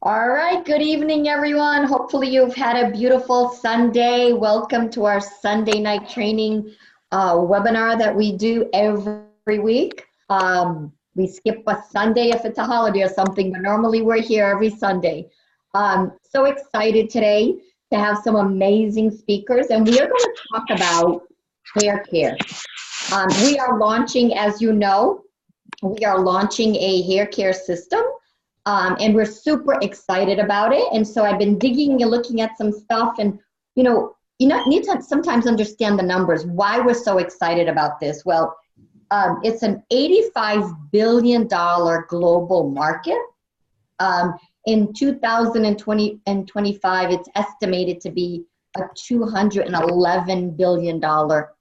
All right, good evening, everyone. Hopefully, you've had a beautiful Sunday. Welcome to our Sunday night training webinar that we do every week. We skip a Sunday if it's a holiday or something, but normally we're here every Sunday. So excited today to have some amazing speakers, and we are going to talk about hair care. We are launching, as you know, we are launching a hair care system. And we're super excited about it. And so I've been digging and looking at some stuff, and you need to sometimes understand the numbers, why we're so excited about this. Well, it's an $85 billion global market. In 2020 and 25, it's estimated to be a $211 billion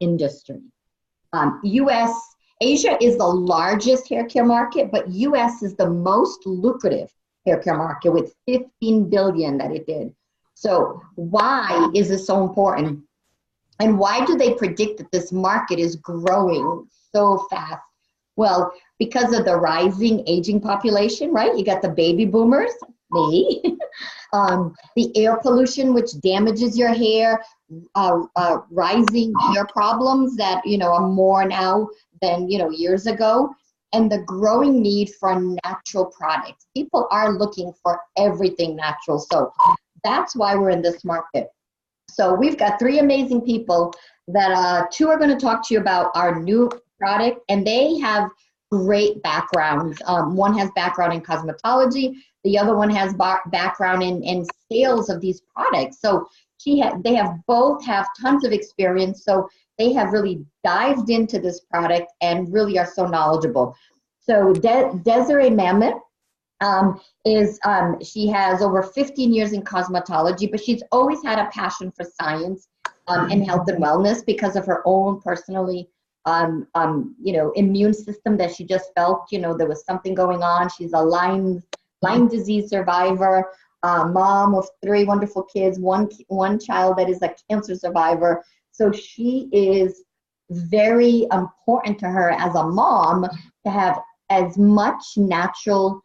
industry. Asia is the largest hair care market, but US is the most lucrative hair care market with 15 billion that it did. So why is this so important? And why do they predict that this market is growing so fast? Well, because of the rising aging population, right? You got the baby boomers, me, the air pollution, which damages your hair, rising hair problems that, are more now than, years ago, and the growing need for natural products. People are looking for everything natural. So that's why we're in this market. So we've got three amazing people that two are going to talk to you about our new product, and they have great backgrounds. One has background in cosmetology. The other one has background in sales of these products. So they both have tons of experience. So they have really dived into this product and really are so knowledgeable. So Desiree Mamet she has over 15 years in cosmetology, but she's always had a passion for science and health and wellness because of her own personally immune system that she just felt, there was something going on. She's a Lyme disease survivor, mom of three wonderful kids, one child that is a cancer survivor. So she is very important to her as a mom to have as much natural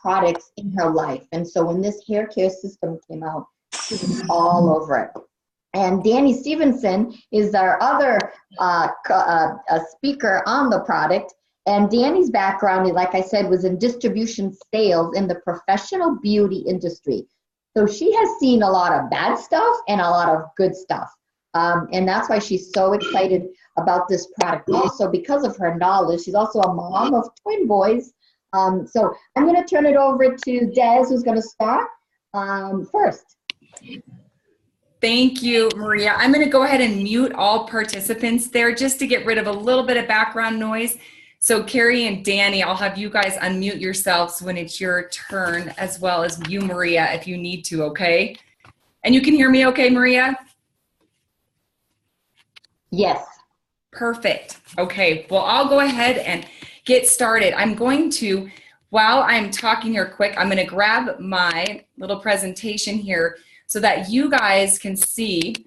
products in her life. And so when this hair care system came out, she was all over it. And Danny Stevenson is our other speaker on the product. And Danny's background, like I said, was in distribution sales in the professional beauty industry. So she has seen a lot of bad stuff and a lot of good stuff. And that's why she's so excited about this product. Also, because of her knowledge, she's also a mom of twin boys. So I'm going to turn it over to Des, who's going to start first. Thank you, Maria. I'm going to go ahead and mute all participants there just to get rid of a little bit of background noise. So Carrie and Danny, I'll have you guys unmute yourselves when it's your turn, as well as you, Maria, if you need to, okay? And you can hear me okay, Maria? Yes. Perfect. Okay, well, I'll go ahead and get started. I'm going to, while I'm talking here quick, I'm going to grab my little presentation here so that you guys can see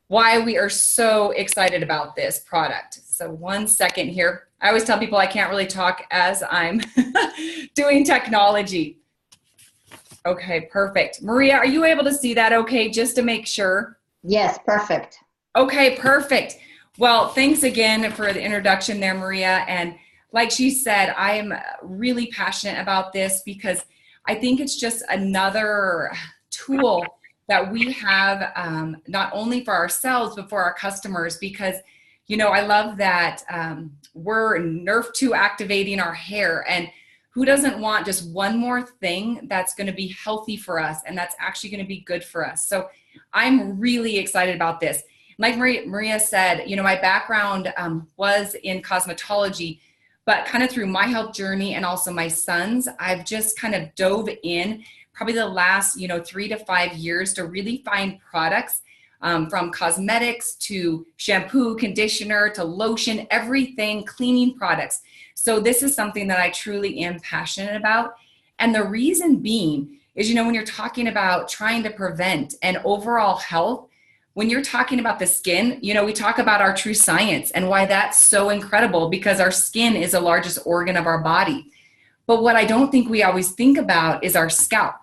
why we are so excited about this product. So 1 second here. I always tell people I can't really talk as I'm doing technology. Okay, perfect. Maria, are you able to see that okay, just to make sure? Yes, perfect. Okay, perfect. Well, thanks again for the introduction there, Maria. And like she said, I am really passionate about this because I think it's just another tool that we have not only for ourselves, but for our customers, because, I love that we're Nerf 2 activating our hair, and who doesn't want just one more thing that's going to be healthy for us and that's actually going to be good for us. So I'm really excited about this. Like Maria said, my background was in cosmetology, but kind of through my health journey and also my son's, I've just kind of dove in probably the last, 3 to 5 years to really find products from cosmetics to shampoo, conditioner, to lotion, everything, cleaning products. So this is something that I truly am passionate about. And the reason being is, when you're talking about trying to prevent and overall health, when you're talking about the skin, we talk about our true science and why that's so incredible, because our skin is the largest organ of our body. But what I don't think we always think about is our scalp.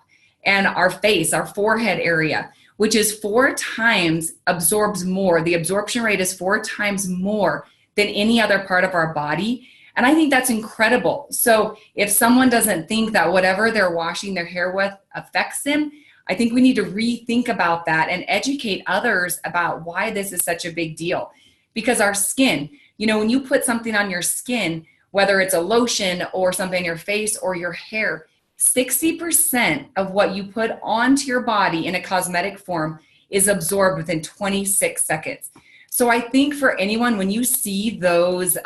and our face, our forehead area, which is 4 times absorbs more. The absorption rate is 4 times more than any other part of our body. And I think that's incredible. So if someone doesn't think that whatever they're washing their hair with affects them, I think we need to rethink about that and educate others about why this is such a big deal. Because our skin, when you put something on your skin, whether it's a lotion or something on your face or your hair, 60% of what you put onto your body in a cosmetic form is absorbed within 26 seconds. So I think for anyone, when you see those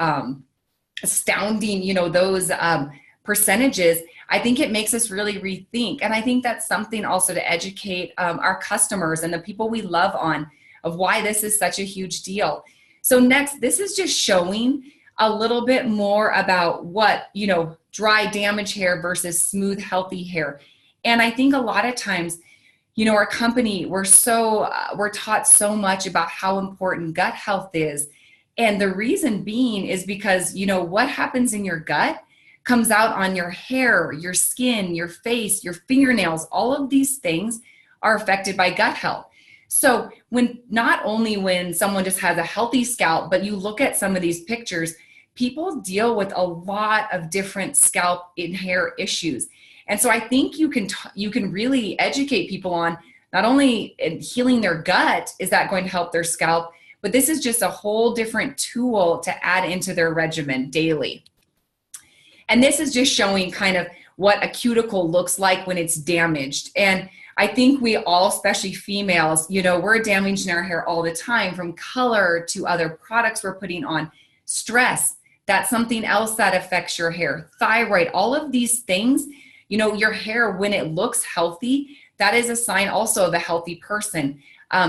astounding, those percentages, I think it makes us really rethink. And I think that's something also to educate our customers and the people we love on of why this is such a huge deal. So next, this is just showing a little bit more about what, dry damaged hair versus smooth, healthy hair. And I think a lot of times, our company, we're taught so much about how important gut health is. And the reason being is because, what happens in your gut comes out on your hair, your skin, your face, your fingernails. All of these things are affected by gut health. So not only when someone just has a healthy scalp, but you look at some of these pictures, people deal with a lot of different scalp and hair issues. And so I think you can really educate people on not only healing their gut, is that going to help their scalp, but this is just a whole different tool to add into their regimen daily. And this is just showing kind of what a cuticle looks like when it's damaged. And I think we all, especially females, we're damaging our hair all the time, from color to other products we're putting on, stress. That's something else that affects your hair, thyroid, all of these things. Your hair, when it looks healthy, that is a sign also of a healthy person.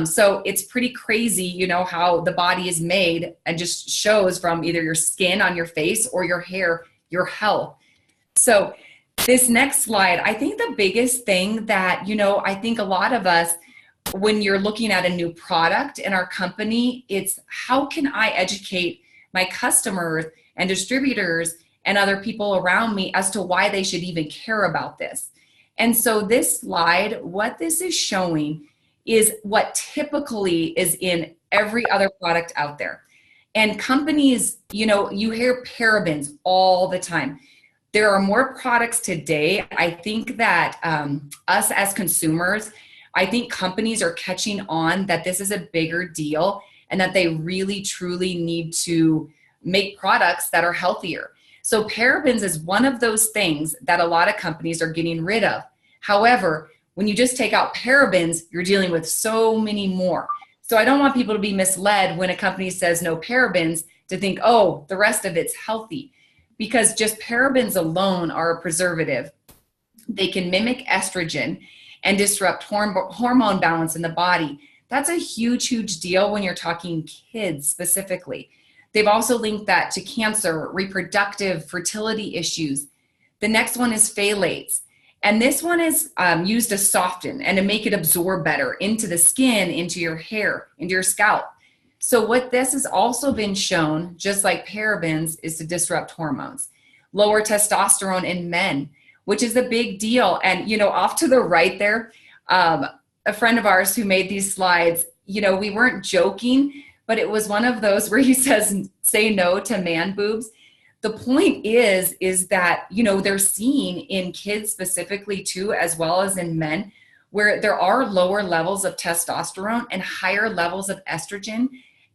So it's pretty crazy, how the body is made, and just shows from either your skin on your face or your hair, your health. So this next slide, I think the biggest thing that, I think a lot of us, when you're looking at a new product in our company, it's how can I educate my customers and distributors and other people around me as to why they should even care about this. And so this slide, what this is showing is what typically is in every other product out there. And companies, you hear parabens all the time. There are more products today. I think that us as consumers, I think companies are catching on that this is a bigger deal and that they really, truly need to make products that are healthier. So parabens is one of those things that a lot of companies are getting rid of. However, when you just take out parabens, you're dealing with so many more. So I don't want people to be misled when a company says no parabens to think, oh, the rest of it's healthy, because just parabens alone are a preservative. They can mimic estrogen and disrupt hormone balance in the body. That's a huge, huge deal when you're talking kids specifically. They've also linked that to cancer, reproductive fertility issues. The next one is phthalates. And this one is used to soften and to make it absorb better into the skin, into your hair, into your scalp. So what this has also been shown, just like parabens, is to disrupt hormones, lower testosterone in men, which is a big deal. And, off to the right there, a friend of ours who made these slides, we weren't joking, but it was one of those where he says, say no to man boobs. The point is that, they're seeing in kids specifically too, as well as in men, where there are lower levels of testosterone and higher levels of estrogen.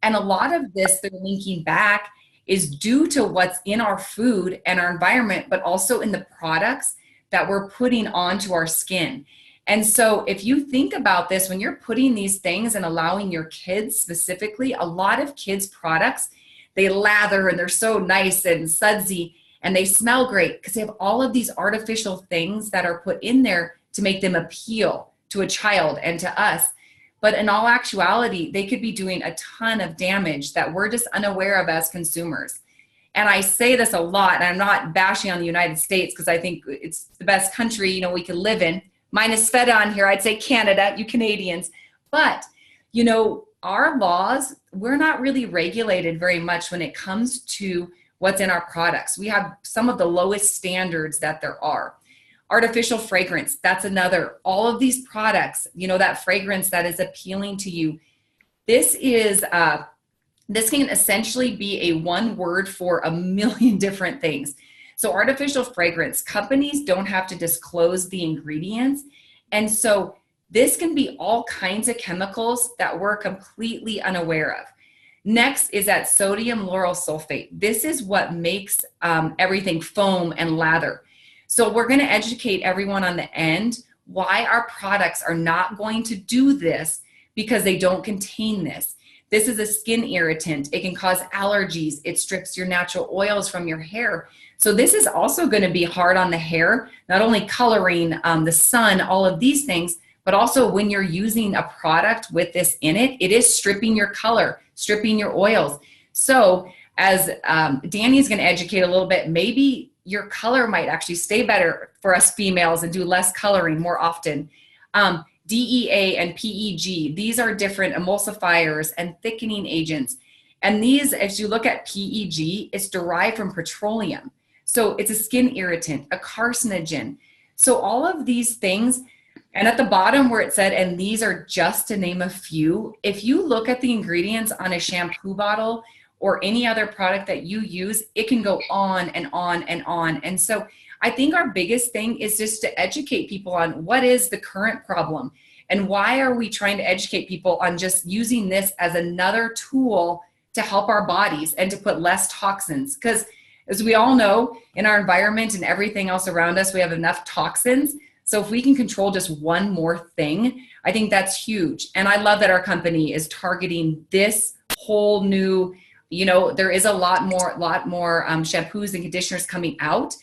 And a lot of this they're linking back is due to what's in our food and our environment, but also in the products that we're putting onto our skin. And so if you think about this, when you're putting these things and allowing your kids specifically, a lot of kids' products, they lather and they're so nice and sudsy and they smell great because they have all of these artificial things that are put in there to make them appeal to a child and to us. But in all actuality, they could be doing a ton of damage that we're just unaware of as consumers. And I say this a lot, and I'm not bashing on the United States because I think it's the best country, we can live in. Minus Feta on here, I'd say Canada, you Canadians. But, our laws, we're not really regulated very much when it comes to what's in our products. We have some of the lowest standards that there are. Artificial fragrance, that's another. All of these products, you know, that fragrance that is appealing to you. This can essentially be a one word for a million different things. So artificial fragrance, companies don't have to disclose the ingredients. And so this can be all kinds of chemicals that we're completely unaware of. Next is that sodium lauryl sulfate. This is what makes everything foam and lather. So we're going to educate everyone on the end why our products are not going to do this, because they don't contain this. This is a skin irritant. It can cause allergies. It strips your natural oils from your hair. So this is also going to be hard on the hair, not only coloring, the sun, all of these things, but also when you're using a product with this in it, it is stripping your color, stripping your oils. So as Danny is going to educate a little bit, maybe your color might actually stay better for us females and do less coloring more often. DEA and PEG, these are different emulsifiers and thickening agents. And these, if you look at PEG, it's derived from petroleum. So it's a skin irritant, a carcinogen. So all of these things, and at the bottom where it said, and these are just to name a few, if you look at the ingredients on a shampoo bottle or any other product that you use, it can go on and on and on. And so I think our biggest thing is just to educate people on what is the current problem and why are we trying to educate people on just using this as another tool to help our bodies and to put less toxins. Because as we all know, in our environment and everything else around us, we have enough toxins. So if we can control just one more thing, I think that's huge. And I love that our company is targeting this whole new, you know, there is a lot more shampoos and conditioners coming out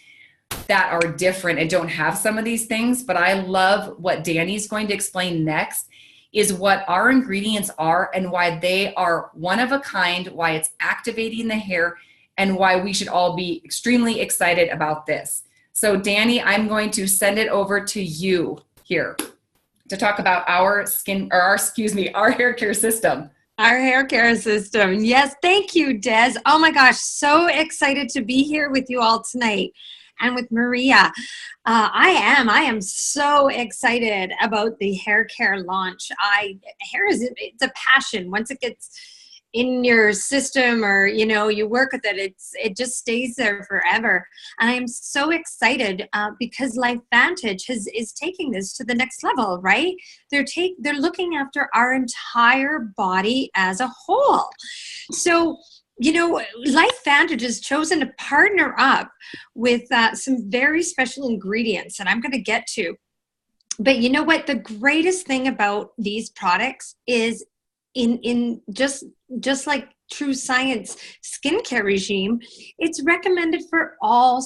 that are different and don't have some of these things. But I love what Danny's going to explain next is what our ingredients are and why they are one of a kind, why it's activating the hair, and why we should all be extremely excited about this. So Danny, I'm going to send it over to you here to talk about our hair care system. Our hair care system. Yes, thank you, Des. Oh my gosh, so excited to be here with you all tonight and with Maria. I am so excited about the hair care launch. It's a passion. Once it gets in your system or, you know, you work with it, it just stays there forever. And I'm so excited because LifeVantage is taking this to the next level, right? They're looking after our entire body as a whole. So, you know, LifeVantage has chosen to partner up with some very special ingredients that I'm going to get to. But you know what? The greatest thing about these products is in just like True Science skincare regime, it's recommended for all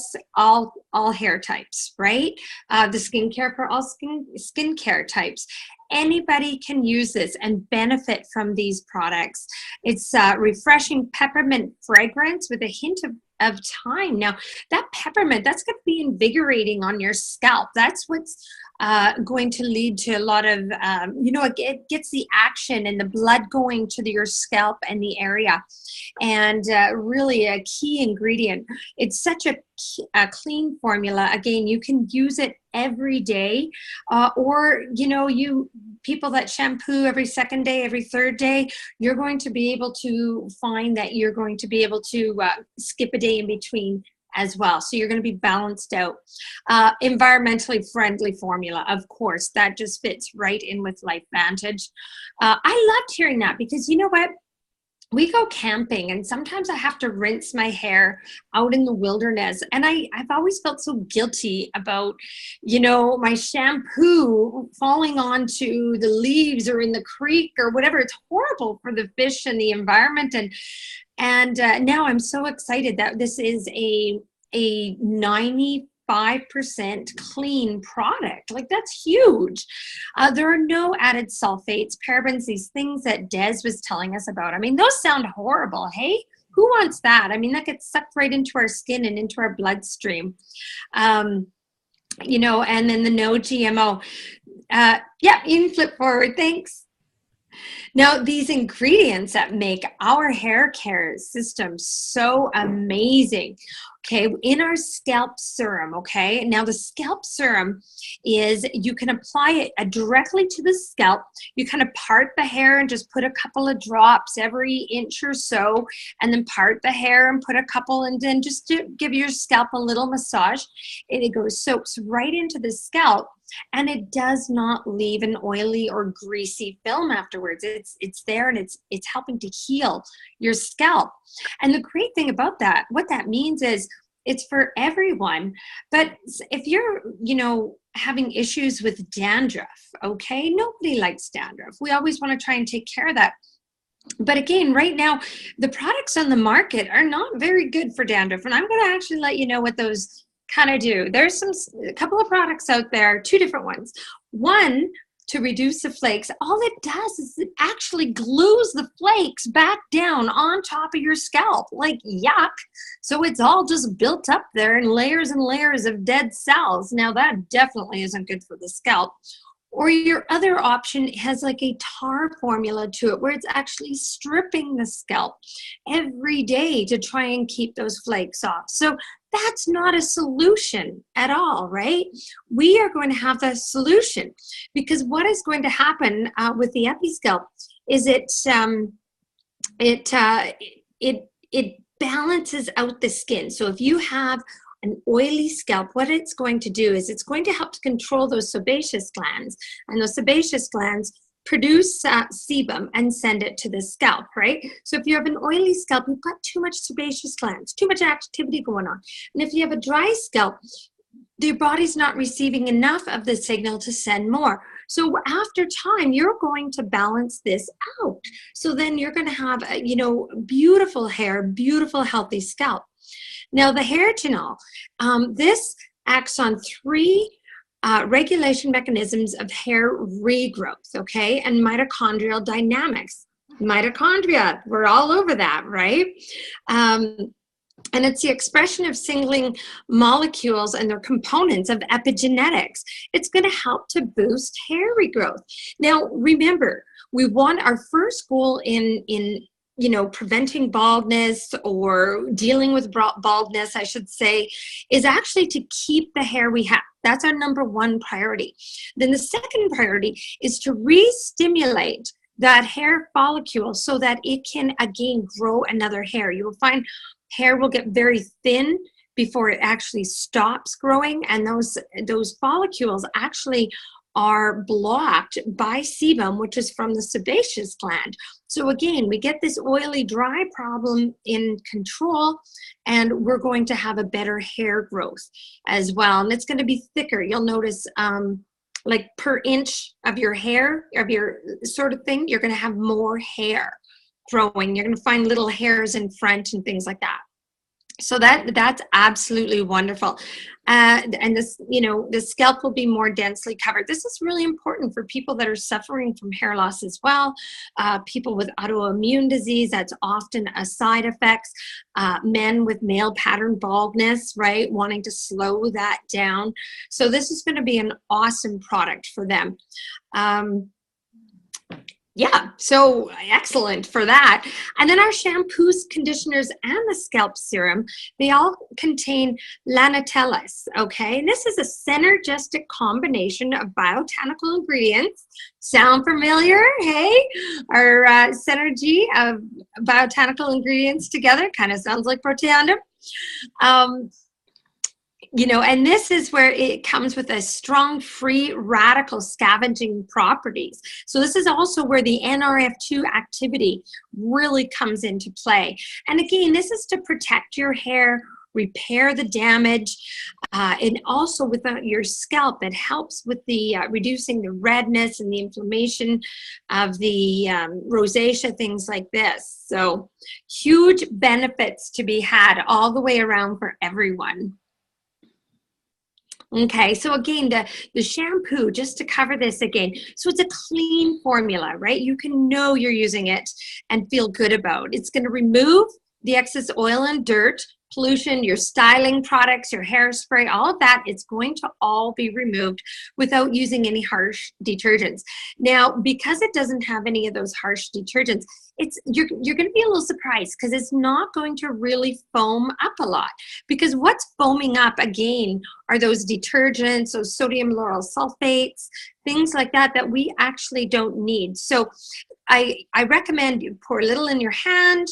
hair types, right? The skincare for all skincare types. Anybody can use this and benefit from these products. It's refreshing peppermint fragrance with a hint of thyme. Now, that peppermint, that's going to be invigorating on your scalp. That's what's going to lead to a lot of, it gets the action and the blood going to your scalp and the area. And really a key ingredient. It's such a clean formula. Again, you can use it every day, or, you know, people that shampoo every second day, every third day, you're going to be able to find that you're going to be able to skip a day in between as well. So you're going to be balanced out. Environmentally friendly formula, of course, that just fits right in with LifeVantage. I loved hearing that because you know what? We go camping and sometimes I have to rinse my hair out in the wilderness. And I've always felt so guilty about, you know, my shampoo falling onto the leaves or in the creek or whatever. It's horrible for the fish and the environment. And now I'm so excited that this is a 95% clean product. Like, that's huge. There are no added sulfates, parabens, these things that Des was telling us about. I mean, those sound horrible. Hey, who wants that? I mean, that gets sucked right into our skin and into our bloodstream. You know, and then the no GMO. Yeah, you can flip forward. Thanks. Now, these ingredients that make our hair care system so amazing okay, in our scalp serum, okay? Now the scalp serum is, you can apply it directly to the scalp. You kind of part the hair and just put a couple of drops every inch or so, and then part the hair and put a couple, and then just to give your scalp a little massage. And it goes, soaks right into the scalp, and it does not leave an oily or greasy film afterwards. It's there, and it's helping to heal your scalp. And the great thing about that, what that means is it's for everyone. But if you're, you know, having issues with dandruff, okay, nobody likes dandruff. We always want to try and take care of that. But again, right now, the products on the market are not very good for dandruff. And I'm going to actually let you know what those kind of do. There's a couple of products out there, 2 different ones. One, to reduce the flakes, all it does is it actually glues the flakes back down on top of your scalp, like yuck. So it's all just built up there in layers and layers of dead cells. Now that definitely isn't good for the scalp. Or your other option has like a tar formula to it, where it's actually stripping the scalp every day to try and keep those flakes off. So that's not a solution at all, right? We are going to have the solution, because what is going to happen with the Episcalp is it balances out the skin. So if you have an oily scalp, what it's going to do is it's going to help to control those sebaceous glands, and those sebaceous glands produce sebum and send it to the scalp, right? So if you have an oily scalp, you've got too much sebaceous glands, too much activity going on. And if you have a dry scalp, your body's not receiving enough of the signal to send more. So after time, you're going to balance this out. So then you're going to have, you know, beautiful hair, beautiful, healthy scalp. Now the hair retinol, this acts on 3 regulation mechanisms of hair regrowth, okay, and mitochondrial dynamics. Mitochondria, we're all over that, right? And it's the expression of signaling molecules and their components of epigenetics. It's going to help to boost hair regrowth. Now, remember, we want our first goal in you know, preventing baldness, or dealing with baldness, I should say, is actually to keep the hair we have. That's our number 1 priority. Then the second priority is to re-stimulate that hair follicle so that it can again grow another hair. You will find hair will get very thin before it actually stops growing, and those follicles actually are blocked by sebum, which is from the sebaceous gland. So again, we get this oily, dry problem in control, and we're going to have a better hair growth as well. And it's going to be thicker. You'll notice like per inch of your hair, of your sort of thing, you're going to have more hair growing. You're going to find little hairs in front and things like that. So that's absolutely wonderful. And this, you know, the scalp will be more densely covered. This is really important for people that are suffering from hair loss as well. People with autoimmune disease, that's often a side effect. Men with male pattern baldness, right, wanting to slow that down. So this is going to be an awesome product for them. Yeah, so excellent for that. And then our shampoos, conditioners, and the scalp serum, they all contain lanolin, okay? And this is a synergistic combination of botanical ingredients. Sound familiar? Hey, our synergy of botanical ingredients together kind of sounds like Proteandum. You know, and this is where it comes with a strong free radical scavenging properties. So this is also where the NRF2 activity really comes into play. And again, this is to protect your hair, repair the damage, and also with your scalp, it helps with the reducing the redness and the inflammation of the rosacea, things like this. So huge benefits to be had all the way around for everyone. Okay, so again, the shampoo, just to cover this again, so it's a clean formula, right? You can know you're using it and feel good about it. It's going to remove the excess oil and dirt, pollution, your styling products, your hairspray, all of that is going to all be removed without using any harsh detergents. Now, because it doesn't have any of those harsh detergents, you're going to be a little surprised because it's not going to really foam up a lot, because what's foaming up again are those detergents, those sodium lauryl sulfates, things like that we actually don't need. So I recommend you pour a little in your hand,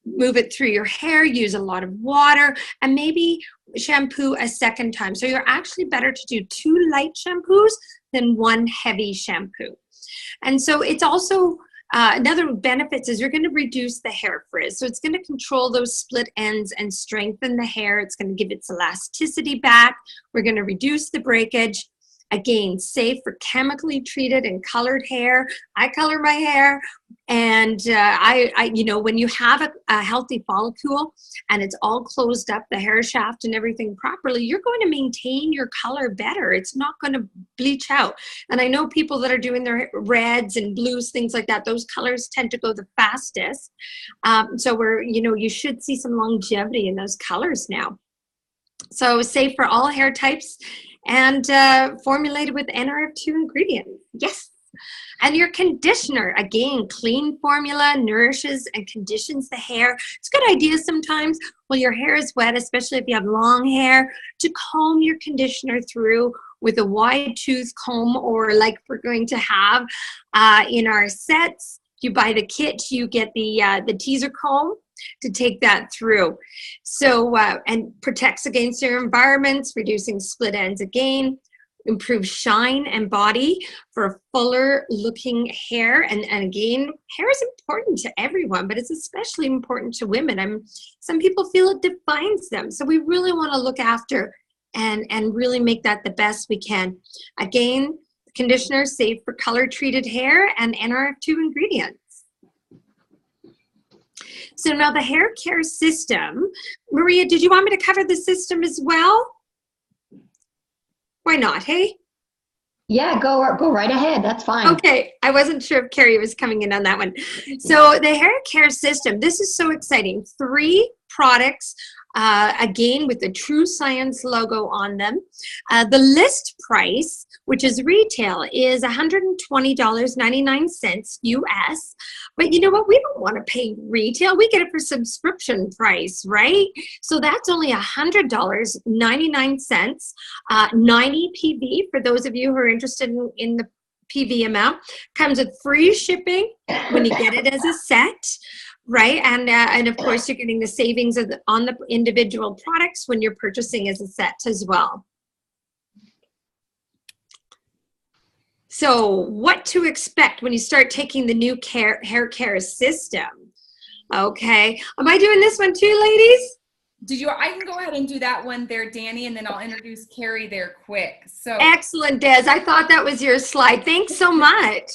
move it through your hair, use a lot of water, and maybe shampoo a second time. So you're actually better to do 2 light shampoos than 1 heavy shampoo. And so it's also another benefits is you're going to reduce the hair frizz. So it's going to control those split ends and strengthen the hair. It's going to give its elasticity back. We're going to reduce the breakage. Again, safe for chemically treated and colored hair. I color my hair, and when you have a healthy follicle and it's all closed up, the hair shaft and everything properly, you're going to maintain your color better. It's not going to bleach out. And I know people that are doing their reds and blues, things like that, those colors tend to go the fastest. So you should see some longevity in those colors now. So safe for all hair types, and formulated with NRF2 ingredients. Yes. And your conditioner, again, clean formula, nourishes and conditions the hair. It's a good idea sometimes when your hair is wet, especially if you have long hair, to comb your conditioner through with a wide tooth comb, or like we're going to have in our sets. You buy the kit, you get the teaser comb to take that through. So, and protects against your environments, reducing split ends again, improves shine and body for a fuller looking hair. And again, hair is important to everyone, but it's especially important to women. Some people feel it defines them. So we really want to look after and really make that the best we can. Again, conditioner safe for color treated hair and NRF2 ingredients. So now the hair care system. Maria, did you want me to cover the system as well? Why not, hey? Yeah, go right ahead. That's fine. Okay, I wasn't sure if Carrie was coming in on that one. So the hair care system, this is so exciting. 3 products, again, with the True Science logo on them. The list price, which is retail, is $120.99 US. But you know what? We don't want to pay retail. We get it for subscription price, right? So that's only $100.99, 90 PV for those of you who are interested in the PV amount. Comes with free shipping when you get it as a set. Right, and of course you're getting the savings on the individual products when you're purchasing as a set as well. So what to expect when you start taking the new hair care system? Okay, am I doing this one too, ladies? I can go ahead and do that one there, Danny, and then I'll introduce Carrie there quick. So excellent, Des. I thought that was your slide. Thanks so much.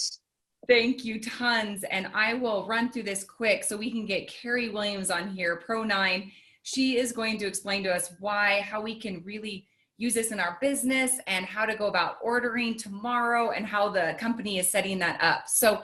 Thank you, tons. And I will run through this quick so we can get Carrie Williams on here, Pro 9. She is going to explain to us how we can really use this in our business and how to go about ordering tomorrow and how the company is setting that up. So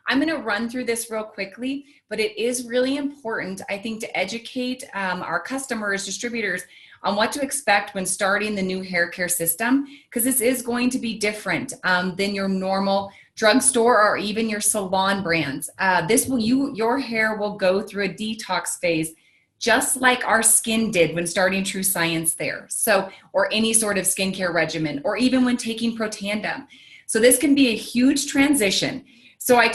I'm going to run through this real quickly, but it is really important, I think, to educate our customers, distributors, on what to expect when starting the new hair care system, because this is going to be different than your normal drugstore or even your salon brands. Your hair will go through a detox phase, just like our skin did when starting True Science there. So, or any sort of skincare regimen, or even when taking Protandim. So this can be a huge transition. So I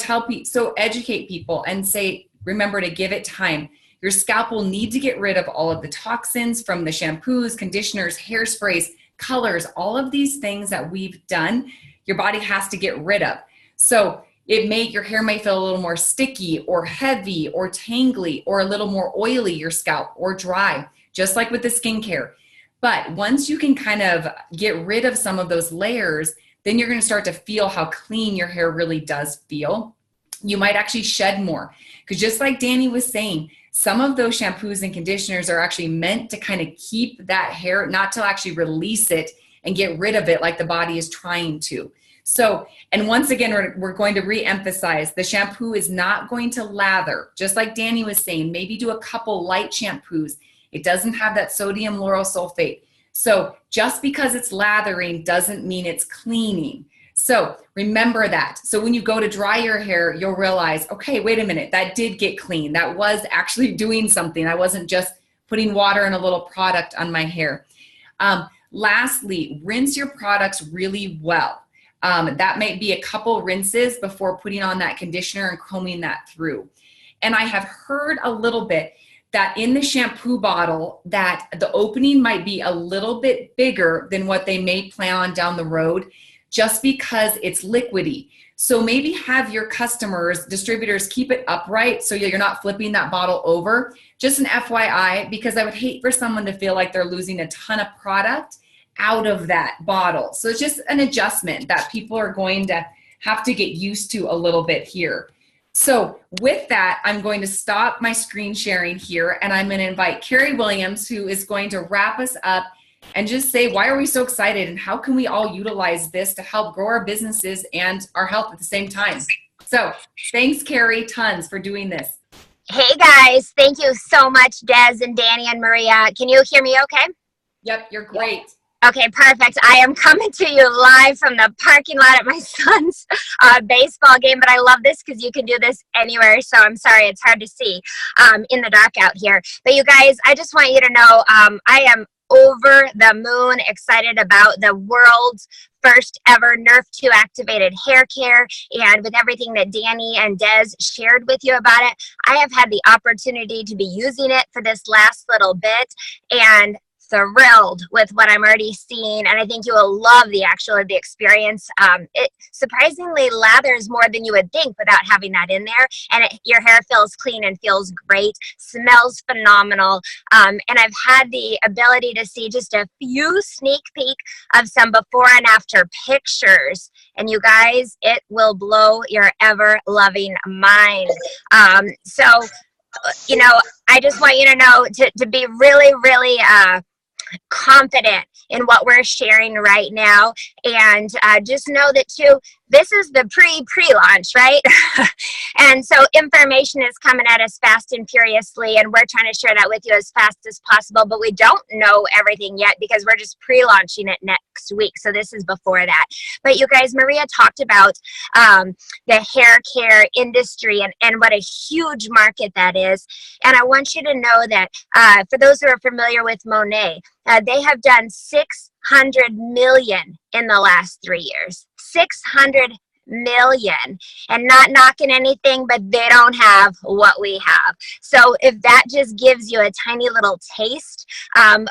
educate people and say, remember to give it time. Your scalp will need to get rid of all of the toxins from the shampoos, conditioners, hairsprays, colors, all of these things that we've done, your body has to get rid of. So your hair may feel a little more sticky or heavy or tangly or a little more oily, your scalp, or dry, just like with the skincare. But once you can kind of get rid of some of those layers, then you're going to start to feel how clean your hair really does feel. You might actually shed more, because just like Danny was saying, some of those shampoos and conditioners are actually meant to kind of keep that hair, not to actually release it and get rid of it like the body is trying to. So, and once again, we're going to re-emphasize, the shampoo is not going to lather. Just like Danny was saying, maybe do a couple light shampoos It doesn't have that sodium lauryl sulfate. So just because it's lathering doesn't mean it's cleaning. So remember that. So when you go to dry your hair, you'll realize, okay, wait a minute, that did get clean. That was actually doing something. I wasn't just putting water and a little product on my hair. Lastly, rinse your products really well. That might be a couple rinses before putting on that conditioner and combing that through. And I have heard a little bit that in the shampoo bottle that the opening might be a little bit bigger than what they may plan on down the road, just because it's liquidy. So maybe have your customers, distributors, keep it upright so you're not flipping that bottle over. Just an FYI, because I would hate for someone to feel like they're losing a ton of product out of that bottle. So it's just an adjustment that people are going to have to get used to a little bit here. So with that, I'm going to stop my screen sharing here, and I'm going to invite Carrie Williams, who is going to wrap us up and just say, why are we so excited and how can we all utilize this to help grow our businesses and our health at the same time? So thanks, Carrie, tons for doing this. Hey guys, thank you so much, Des and Danny and Maria. Can you hear me okay? Yep, you're great. Okay, perfect. I am coming to you live from the parking lot at my son's baseball game, but I love this because you can do this anywhere, so I'm sorry it's hard to see in the dark out here. But you guys, I just want you to know I am over the moon excited about the world's first ever Nerf 2 activated hair care, and with everything that Danny and Des shared with you about it, I have had the opportunity to be using it for this last little bit and thrilled with what I'm already seeing, and I think you will love the experience. It surprisingly lathers more than you would think without having that in there, and your hair feels clean and feels great, smells phenomenal, and I've had the ability to see just a few sneak peek of some before and after pictures, and you guys, it will blow your ever-loving mind. So you know, I just want you to know to be really, really confident in what we're sharing right now, and just know that too, this is the pre-launch, right? And so information is coming at us fast and furiously, and we're trying to share that with you as fast as possible, but we don't know everything yet because we're just pre-launching it next week. So this is before that. But you guys, Maria talked about the hair care industry and what a huge market that is. And I want you to know that for those who are familiar with Monet, they have done 600 million in the last 3 years. 600 million, and not knocking anything, but they don't have what we have. So if that just gives you a tiny little taste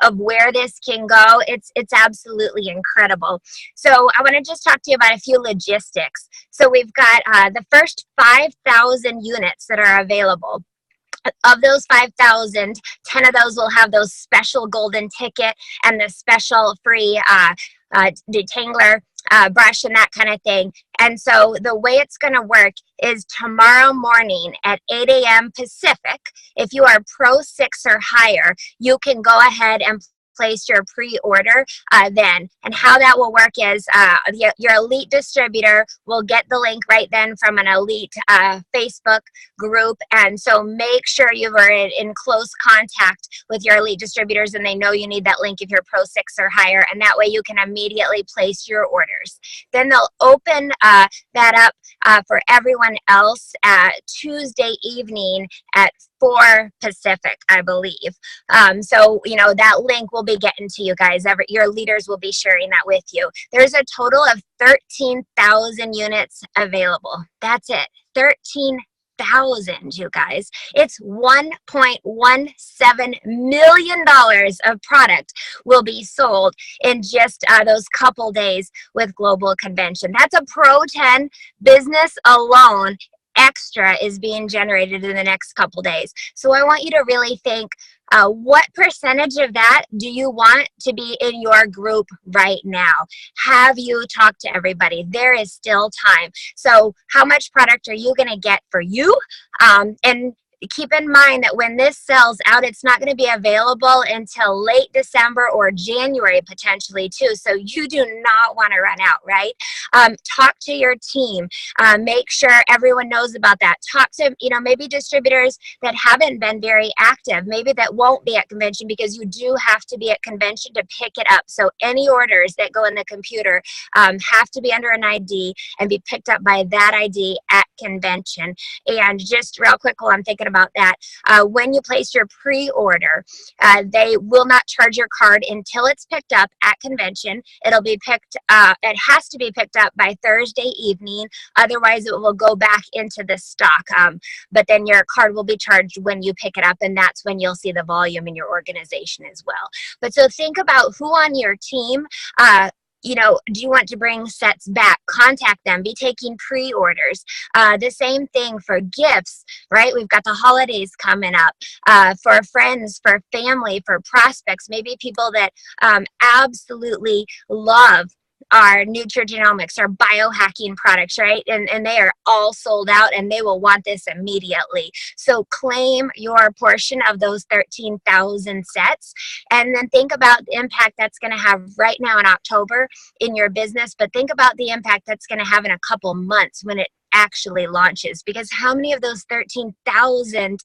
of where this can go, it's absolutely incredible. So I want to just talk to you about a few logistics. So we've got the first 5,000 units that are available. Of those 5,000, 10 of those will have those special golden ticket and the special free detangler brush and that kind of thing. And so the way it's going to work is tomorrow morning at 8 a.m. Pacific, if you are Pro 6 or higher, you can go ahead and place your pre-order then. And how that will work is your elite distributor will get the link right then from an elite Facebook group. And so make sure you are in close contact with your elite distributors and they know you need that link if you're Pro 6 or higher. And that way you can immediately place your orders. Then they'll open that up for everyone else Tuesday evening at 4 Pacific, I believe. So, you know, that link will be getting to you guys. Your leaders will be sharing that with you. There's a total of 13,000 units available. That's it. 13,000, you guys. It's $1.17 million of product will be sold in just those couple days with Global Convention. That's a Pro 10 business alone. Extra is being generated in the next couple days. So I want you to really think, what percentage of that do you want to be in your group right now? Have you talked to everybody? There is still time. So how much product are you going to get for you? And keep in mind that when this sells out, it's not going to be available until late December or January potentially too. So you do not want to run out, right? Talk to your team. Make sure everyone knows about that. Talk to, maybe distributors that haven't been very active, maybe that won't be at convention, because you do have to be at convention to pick it up. So any orders that go in the computer have to be under an ID and be picked up by that ID at convention. And just real quick while I'm thinking about that, when you place your pre-order, they will not charge your card until it's picked up at convention. It'll be picked it has to be picked up by Thursday evening, otherwise it will go back into the stock. But then your card will be charged when you pick it up, and that's when you'll see the volume in your organization as well. But so think about who on your team do you want to bring sets back? Contact them. Be taking pre-orders. The same thing for gifts, right? We've got the holidays coming up. For friends, for family, for prospects, maybe people that absolutely love our nutrigenomics, our biohacking products, right? And they are all sold out, and they will want this immediately. So claim your portion of those 13,000 sets, and then think about the impact that's going to have right now in October in your business, but think about the impact that's going to have in a couple months when it actually launches. Because how many of those 13,000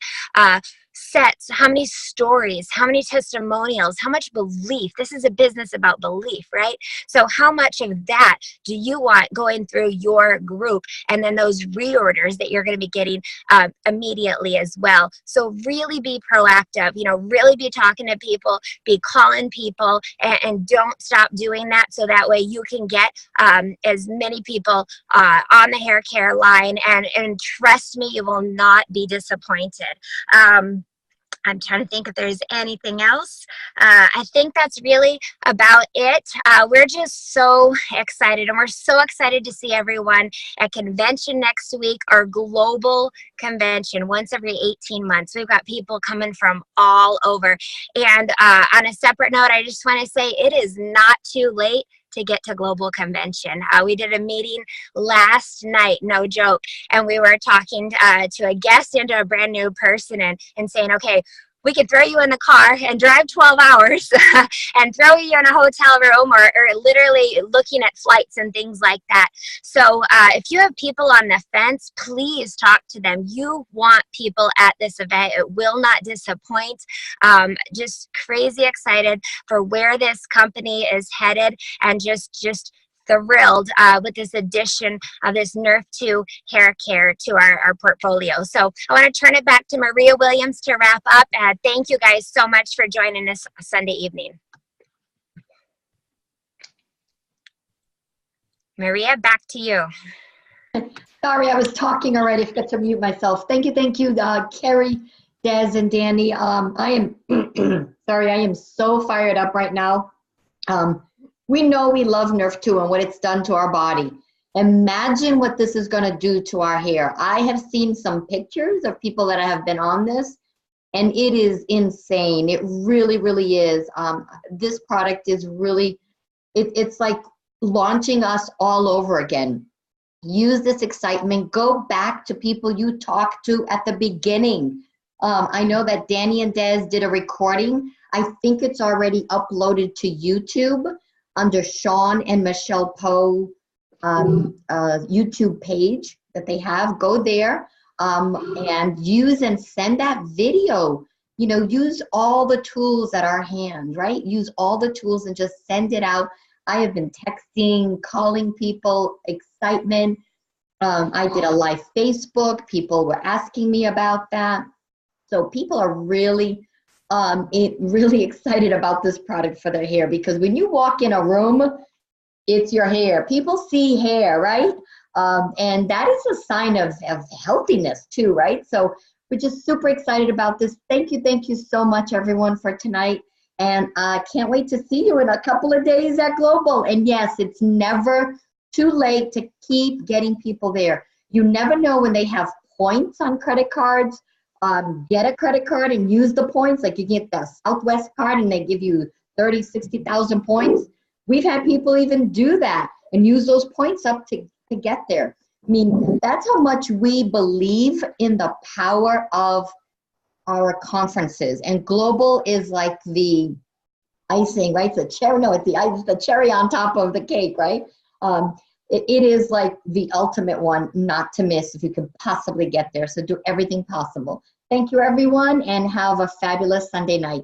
sets, how many stories, how many testimonials, how much belief? This is a business about belief, right? So how much of that do you want going through your group, and then those reorders that you're going to be getting immediately as well? So really be proactive, really be talking to people, be calling people, and don't stop doing that, so that way you can get as many people on the hair care line, and trust me, you will not be disappointed. I'm trying to think if there's anything else. I think that's really about it. We're just so excited, and we're so excited to see everyone at convention next week, our global convention, once every 18 months. We've got people coming from all over. And on a separate note, I just want to say it is not too late to get to global convention. We did a meeting last night, no joke, and we were talking to a guest and to a brand new person, and saying, okay, we could throw you in the car and drive 12 hours and throw you in a hotel room, or literally looking at flights and things like that. So if you have people on the fence, please talk to them. You want people at this event. It will not disappoint. Just crazy excited for where this company is headed, and just thrilled with this addition of this Nerf 2 hair care to our portfolio. So I want to turn it back to Maria Williams to wrap up. Thank you guys so much for joining us Sunday evening. Maria, back to you. Sorry, I was talking already. I forgot to mute myself. Thank you, Carrie, Des, and Danny. I am sorry, I am so fired up right now. We know we love Nerf 2 and what it's done to our body. Imagine what this is going to do to our hair. I have seen some pictures of people that have been on this, and it is insane. It really, really is. This product is really, it's like launching us all over again. Use this excitement. Go back to people you talked to at the beginning. I know that Danny and Des did a recording. I think it's already uploaded to YouTube under Sean and Michelle Poe YouTube page that they have. Go there and use and send that video. Use all the tools at our hand, right? Use all the tools and just send it out. I have been texting, calling people, excitement. I did a live Facebook. People were asking me about that. So people are really excited about this product for their hair, because when you walk in a room, it's your hair. People see hair, right? And that is a sign of healthiness too, right? So we're just super excited about this. Thank you so much, everyone, for tonight. And I can't wait to see you in a couple of days at Global. And yes, it's never too late to keep getting people there. You never know when they have points on credit cards. Get a credit card and use the points. Like you get the Southwest card and they give you 30, 60,000 points. We've had people even do that and use those points up to get there. I mean, that's how much we believe in the power of our conferences. And global is like the icing, right? The cherry, no, it's the cherry on top of the cake, right? It is like the ultimate one not to miss if you can possibly get there. So do everything possible. Thank you, everyone, and have a fabulous Sunday night.